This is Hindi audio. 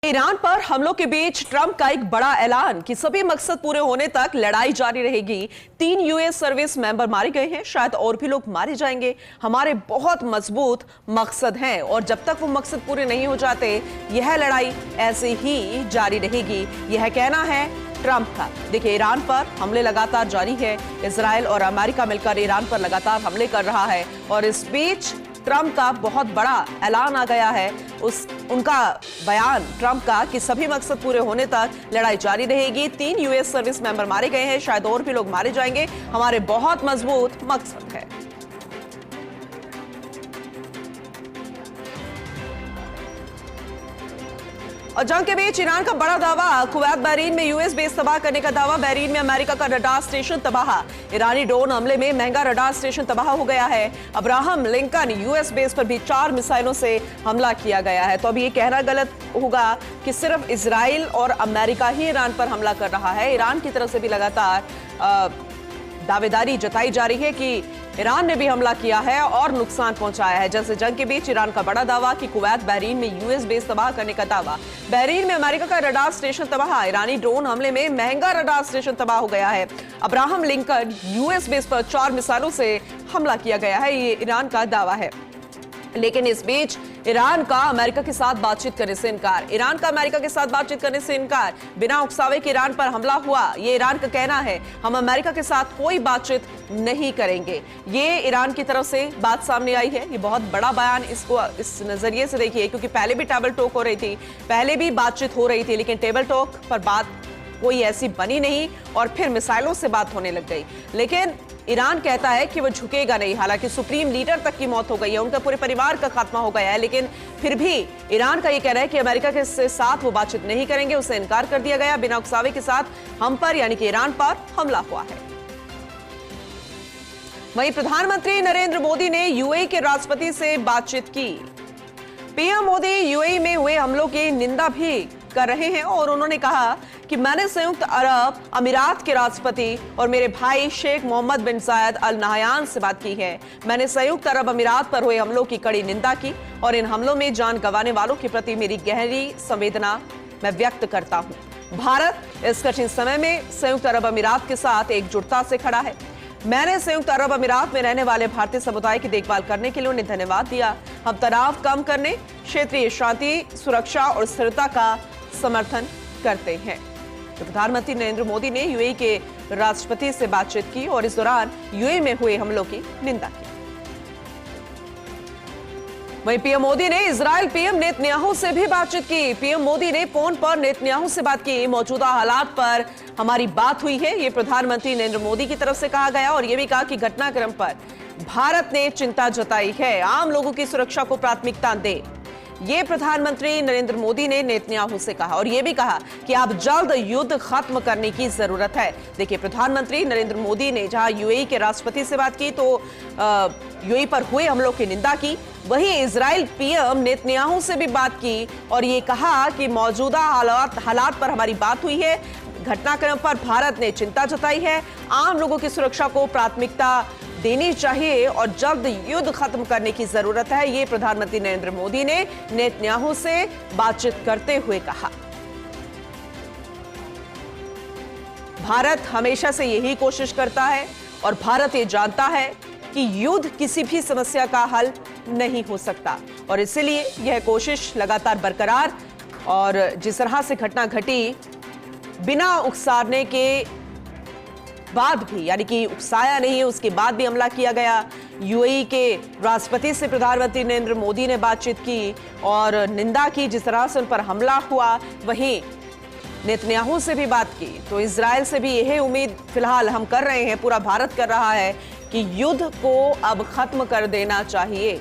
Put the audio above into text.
ईरान पर हमलों के बीच ट्रंप का एक बड़ा ऐलान कि सभी मकसद पूरे होने तक लड़ाई जारी रहेगी। 3 यूएस सर्विस मेंबर मारे गए हैं, शायद और भी लोग मारे जाएंगे। हमारे बहुत मजबूत मकसद हैं और जब तक वो मकसद पूरे नहीं हो जाते यह लड़ाई ऐसे ही जारी रहेगी, यह कहना है ट्रंप का। देखिए, ईरान पर हमले लगातार जारी है। इजराइल और अमेरिका मिलकर ईरान पर लगातार हमले कर रहा है और इस बीच ट्रंप का बहुत बड़ा ऐलान आ गया है। उनका बयान ट्रंप का कि सभी मकसद पूरे होने तक लड़ाई जारी रहेगी। 3 यूएस सर्विस मेंबर मारे गए हैं, शायद और भी लोग मारे जाएंगे। हमारे बहुत मजबूत मकसद है। और जंग के बीच ईरान का बड़ा दावा, कुवैत बहरीन में यूएस बेस तबाह करने का दावा। बहरीन में अमेरिका का रडार स्टेशन तबाह। ईरानी ड्रोन हमले में महंगा रडार स्टेशन तबाह हो गया है। अब्राहम लिंकन यूएस बेस पर भी 4 मिसाइलों से हमला किया गया है। तो अब ये कहना गलत होगा कि सिर्फ इजराइल और अमेरिका ही ईरान पर हमला कर रहा है। ईरान की तरफ से भी लगातार दावेदारी जताई जा रही है कि ईरान ने भी हमला किया है और नुकसान पहुंचाया है। जैसे जंग के बीच ईरान का बड़ा दावा कि कुवैत बहरीन में यूएस बेस तबाह करने का दावा। बहरीन में अमेरिका का रडार स्टेशन तबाह। ईरानी ड्रोन हमले में महंगा रडार स्टेशन तबाह हो गया है। अब्राहम लिंकन यूएस बेस पर 4 मिसाइलों से हमला किया गया है, ये ईरान का दावा है। लेकिन इस बीच ईरान का अमेरिका के साथ बातचीत करने से इनकार। ईरान का अमेरिका के साथ बातचीत करने से इनकार। बिना उकसावे के ईरान पर हमला हुआ, ये ईरान का कहना है। हम अमेरिका के साथ कोई बातचीत नहीं करेंगे, ये ईरान की तरफ से बात सामने आई है। ये बहुत बड़ा बयान, इसको इस नजरिए से देखिए, क्योंकि पहले भी टेबल टॉक हो रही थी, पहले भी बातचीत हो रही थी, लेकिन टेबल टॉक पर बात कोई ऐसी बनी नहीं और फिर मिसाइलों से बात होने लग गई। लेकिन ईरान कहता है कि वो झुकेगा नहीं। हालांकि सुप्रीम लीडर तक की मौत हो गई है, उनका पूरे परिवार का खात्मा हो गया है, लेकिन फिर भी ईरान का ये कहना है कि अमेरिका के साथ वो बातचीत नहीं करेंगे। उसे इनकार कर दिया गया। बिना उकसावे के साथ हम पर यानी कि ईरान पर हमला हुआ है। वहीं प्रधानमंत्री नरेंद्र मोदी ने यूएई के राष्ट्रपति से बातचीत की। पीएम मोदी यूएई में हुए हमलों की निंदा भी कर रहे हैं और उन्होंने कहा कि मैंने संयुक्त अरब अमीरात के राष्ट्रपति और मेरे भाई शेख मोहम्मद बिन जायद अल नहयान से बात की है। मैंने संयुक्त अरब अमीरात पर हुए हमलों की कड़ी निंदा की और इन हमलों में जान गंवाने वालों के प्रति मेरी गहरी संवेदना मैं व्यक्त करता हूं। भारत इस कठिन समय में संयुक्त अरब अमीरात के साथ एकजुटता से खड़ा है। मैंने संयुक्त अरब अमीरात में रहने वाले भारतीय समुदाय की देखभाल करने के लिए उन्हें धन्यवाद दिया। हम तनाव कम करने, क्षेत्रीय शांति, सुरक्षा और स्थिरता का समर्थन करते हैं। तो प्रधानमंत्री नरेंद्र मोदी ने यूएई के राष्ट्रपति से बातचीत की और इस दौरान यूएई में हुए हमलों की निंदा की। वहीं पीएम मोदी ने इजरायल पीएम नेतन्याहू से भी बातचीत की। पीएम मोदी ने फोन पर नेतन्याहू से बात की। मौजूदा हालात पर हमारी बात हुई है, ये प्रधानमंत्री नरेंद्र मोदी की तरफ से कहा गया और यह भी कहा कि घटनाक्रम पर भारत ने चिंता जताई है, आम लोगों की सुरक्षा को प्राथमिकता दे। ये प्रधानमंत्री नरेंद्र मोदी ने नेतन्याहू से कहा और यह भी कहा कि आप जल्द युद्ध खत्म करने की जरूरत है। देखिए, प्रधानमंत्री नरेंद्र मोदी ने जहां यूएई के राष्ट्रपति से बात की तो यूएई पर हुए हमलों की निंदा की, वहीं इजराइल पीएम नेतन्याहू से भी बात की और ये कहा कि मौजूदा हालात पर हमारी बात हुई है, घटनाक्रम पर भारत ने चिंता जताई है, आम लोगों की सुरक्षा को प्राथमिकता देनी चाहिए और जल्द युद्ध खत्म करने की जरूरत है, ये प्रधानमंत्री नरेंद्र मोदी ने नेतन्याहू से बातचीत करते हुए कहा। भारत हमेशा से यही कोशिश करता है और भारत ये जानता है कि युद्ध किसी भी समस्या का हल नहीं हो सकता और इसलिए यह कोशिश लगातार बरकरार। और जिस तरह से घटना घटी, बिना उकसाने के बाद भी, यानी कि उकसाया नहीं है, उसके बाद भी हमला किया गया। यूएई के राष्ट्रपति से प्रधानमंत्री नरेंद्र मोदी ने बातचीत की और निंदा की जिस तरह से उन पर हमला हुआ। वहीं नेतन्याहू से भी बात की। तो इजराइल से भी यही उम्मीद फिलहाल हम कर रहे हैं, पूरा भारत कर रहा है कि युद्ध को अब खत्म कर देना चाहिए।